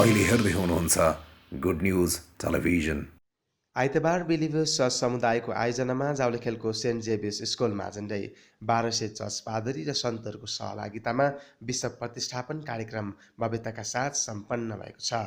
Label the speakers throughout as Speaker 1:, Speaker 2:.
Speaker 1: अहिले हेर्दै हुनुहुन्छ गुड न्युज टेलिभिजन।
Speaker 2: आइतबार बिलिभर्स चर्च समुदायको आयोजनामा जावलेखेलको सेन्ट जेभियर्स स्कुलमा झन्डै 1200 चर्च पादरी र सन्तहरूको सहभागितामा बिशप प्रतिष्ठापन कार्यक्रम भव्यताका साथ सम्पन्न भएको छ।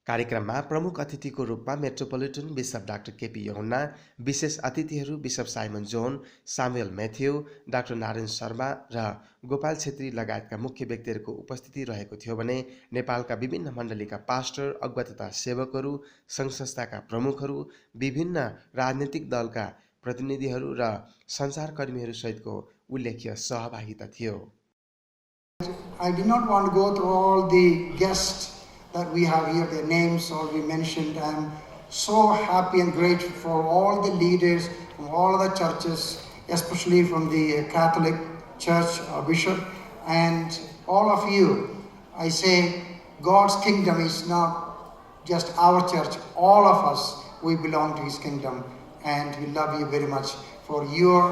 Speaker 2: कार्यक्रममा प्रमुख अतिथिको रूपमा metropolitan bishop doctor KP Yuhanna, विशेष अतिथिहरू bishop Simon John, Samuel Matthew, doctor Narayan Sharma र गोपाल छेत्री लगायतका मुख्य व्यक्तिहरूको उपस्थिति रहेको थियो भने नेपालका विभिन्न मण्डलीका पास्टर, अगुवा तथा सेवकहरू, सङ्घ संस्थाका प्रमुखहरू, विभिन्न राजनीतिक दलका प्रतिनिधिहरू र सञ्चारकर्मीहरू सहितको उल्लेख्य सहभागिता थियो।
Speaker 3: I did not want to go through all the guests that we have here, their names all we mentioned. I am so happy and grateful for all the leaders from all the churches, especially from the Catholic Church Bishop, and all of you. I say God's kingdom is not just our church, all of us, we belong to His kingdom, and we love you very much for your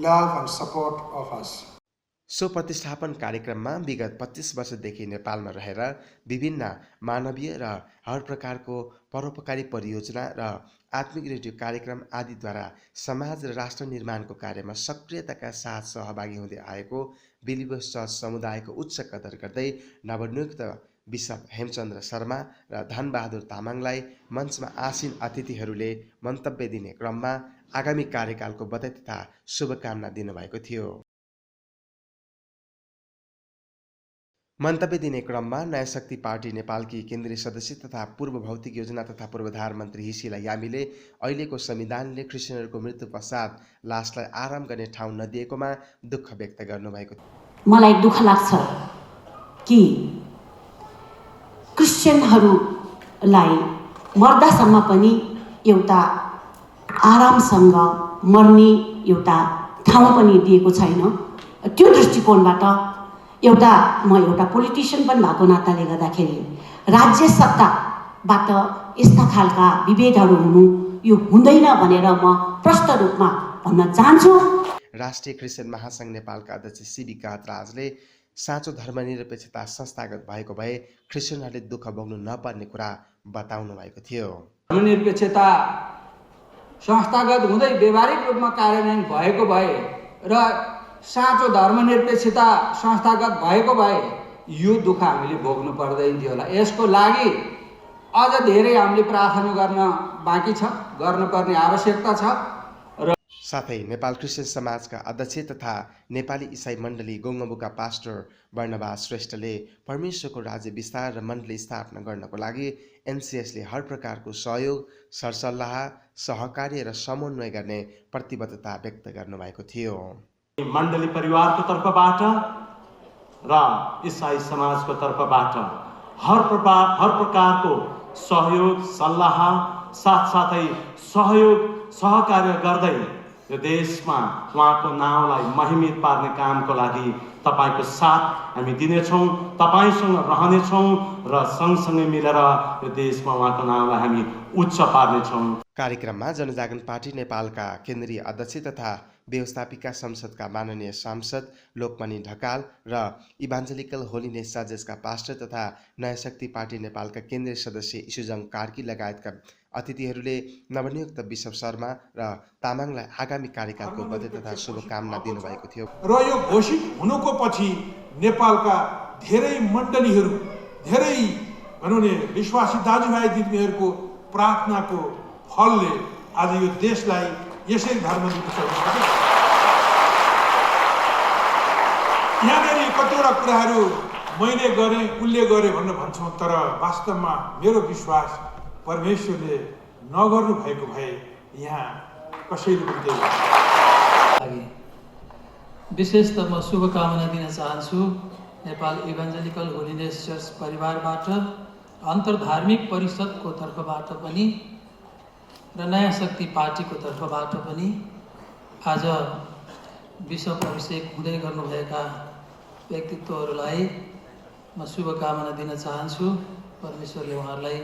Speaker 3: love and support of us.
Speaker 2: So प्रतिष्ठापन कार्यक्रममा विगत 25 वर्षदेखि नेपालमा रहेर विभिन्न मानवीय र हर प्रकारको परोपकारी परियोजना र आत्मिक रेडियो कार्यक्रम आदिद्वारा समाज र राष्ट्र निर्माणको कार्यमा सक्रियताका साथ सहभागी हुँदै आएको बिलिभर्स चर्च समुदायको उच्च कदर गर्दै नवनियुक्त बिशप हेमचन्द्र शर्मा र धनबहादुर तामाङलाई मञ्चमा आसीन अतिथिहरूले मन्तव्य दिने क्रममा आगामी कार्यकालको बधाई तथा शुभकामना दिनुभएको थियो। मन्तव्य दिने क्रममा नयाँ शक्ति पार्टी नेपालकी केन्द्रीय सदस्य तथा पूर्व भौतिक योजना तथा पूर्वाधार मन्त्री हिसिला यामीले अहिलेको संविधानले क्रिस्चियनहरूको मृत्यु पश्चात लासलाई आराम गर्ने ठाउँ नदिएकोमा दुःख व्यक्त गर्नुभएको थियो।
Speaker 4: मलाई दुःख लाग्छ कि क्रिस्चियनहरूलाई मर्दासम्म पनि एउटा आरामसँग मर्ने एउटा ठाउँ पनि दिएको छैन। त्यो दृष्टिकोणबाट म एउटा पोलिटिसियन पनि भएको नाताले गर्दाखेरि राज्य सत्ताबाट यस्ता खालका विभेदहरू हुनु यो हुँदैन भनेर म प्रष्ट रूपमा भन्न चाहन्छु।
Speaker 2: राष्ट्रिय क्रिस्चियन महासङ्घ नेपालका अध्यक्ष सीबी कातराजले साँचो धर्मनिरपेक्षता संस्थागत भएको भए क्रिस्चियनहरूले दुःख भोग्नु नपर्ने कुरा बताउनु भएको थियो।
Speaker 5: धर्मनिरपेक्षता संस्थागत हुँदै व्यवहारिक रूपमा कार्यान्वयन भएको भए र साँचो धर्मनिरपेक्षता संस्थागत भएको भए यो दुःख हामीले भोग्नु पर्दैन थियो होला। यसको लागि अझ धेरै हामीले प्रार्थना गर्न बाँकी छ, गर्नुपर्ने आवश्यकता छ। र
Speaker 2: साथै नेपाल क्रिस्चियन समाजका अध्यक्ष तथा नेपाली इसाई मण्डली गोङ्गबुका पास्टर वर्णबास श्रेष्ठले परमेश्वरको राज्य विस्तार र मण्डली स्थापना गर्नको लागि एनसिएसले हर प्रकारको सहयोग, सरसल्लाह, सहकार्य र समन्वय गर्ने प्रतिबद्धता व्यक्त गर्नुभएको थियो।
Speaker 6: मण्डली परिवारको तर्फबाट र इसाई समाजको तर्फबाट हर प्रकारको सहयोग, सल्लाह, साथसाथै सहकार्य गर्दै यो देशमा उहाँको नाउँलाई महिमित पार्ने कामको लागि तपाईको साथ हामी दिनेछौँ, तपाईसँग रहनेछौँ र सँगसँगै मिलेर यो देशमा उहाँको नाउँलाई हामी उच्च पार्नेछौँ।
Speaker 2: कार्यक्रममा जनजागरण पार्टी नेपालका केन्द्रीय अध्यक्ष तथा व्यवस्थापिका संसदका माननीय सांसद लोकमणि ढकाल र इभान्जेलिकल होलिनेस चर्चेसका पास्टर तथा नयाँ शक्ति पार्टी नेपालका केन्द्रीय सदस्य इसुजङ कार्की लगायतका अतिथिहरूले नवनियुक्त बिशप शर्मा र तामाङलाई आगामी कार्यकालको बधाई तथा शुभकामना दिनुभएको थियो।
Speaker 7: र यो घोषित हुनुको पछि नेपालका धेरै मण्डलीहरू, धेरै भनौँ न विश्वासी दाजुभाइ दिदीबहिनीहरूको प्रार्थनाको फलले आज यो देशलाई यसरी धर्मनिरपेक्ष यहाँनिर कतिवटा कुराहरू मैले गरेँ उसले गरेँ भनेर भन्छौँ, तर वास्तवमा मेरो विश्वास परमेश्वरले नगर्नु भएको भए यहाँ कसैले पनि
Speaker 8: विशेष त म शुभकामना दिन चाहन्छु नेपाल इभान्जेलिकल होलिनेस चर्च परिवारबाट, अन्तर्धार्मिक परिषदको तर्फबाट पनि र नयाँ शक्ति पार्टीको तर्फबाट पनि आज बिशप अभिषेक हुँदै गर्नुभएका व्यक्तित्वहरूलाई म शुभकामना दिन चाहन्छु। परमेश्वरले उहाँहरूलाई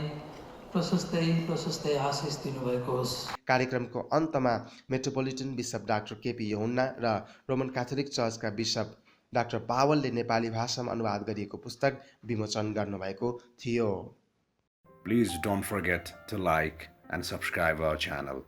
Speaker 8: प्रशस्तै आशिष दिनुभएको होस्।
Speaker 2: कार्यक्रमको अन्तमा मेट्रोपोलिटन बिशप डाक्टर केपी यूहन्ना र रोमन क्याथोलिक चर्चका बिशप डाक्टर पावलले नेपाली भाषामा अनुवाद गरिएको पुस्तक विमोचन गर्नुभएको थियो।
Speaker 1: Please don't forget to like and subscribe our channel.